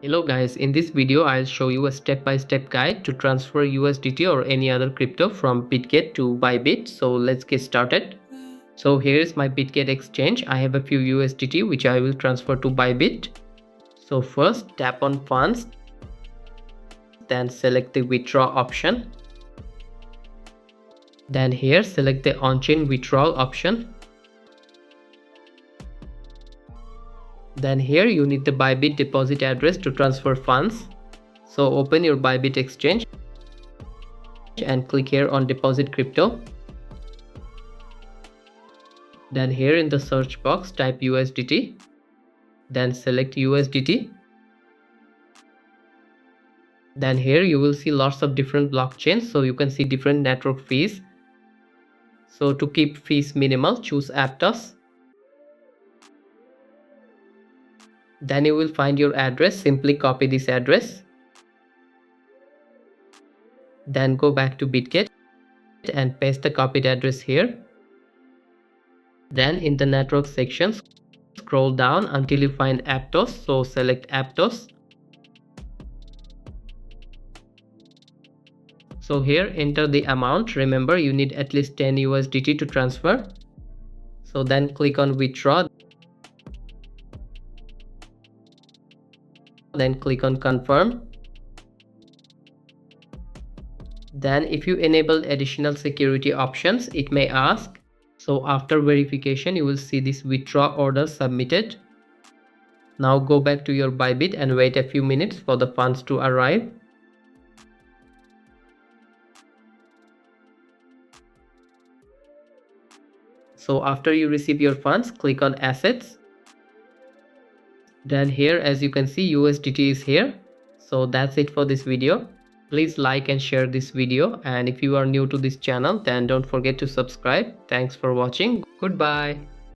Hello guys, in this video I'll show you a step-by-step guide to transfer USDT or any other crypto from Bitget to Bybit. So let's get started. So here is my Bitget exchange. I have a few USDT which I will transfer to Bybit. So first tap on funds, then select the withdraw option. Then here select the on-chain withdrawal option. Then here you need the Bybit deposit address to transfer funds. So open your Bybit exchange and click here on deposit crypto. Then here in the search box type USDT. Then select USDT. Then here you will see lots of different blockchains, so you can see different network fees. So to keep fees minimal, choose Aptos. Then you will find your address. Simply copy this address. Then go back to Bitget and paste the copied address here. Then in the network section, scroll down until you find Aptos. So select Aptos. So here enter the amount. Remember you need at least 10 USDT to transfer. So then click on withdraw. Then click on confirm. Then if you enable additional security options, it may ask. So after verification you will see this withdraw order submitted. Now go back to your Bybit and wait a few minutes for the funds to arrive. So after you receive your funds, click on assets. Then here as you can see USDT is here. So that's it for this video. Please like and share this video, and if you are new to this channel then don't forget to subscribe. Thanks for watching. Goodbye.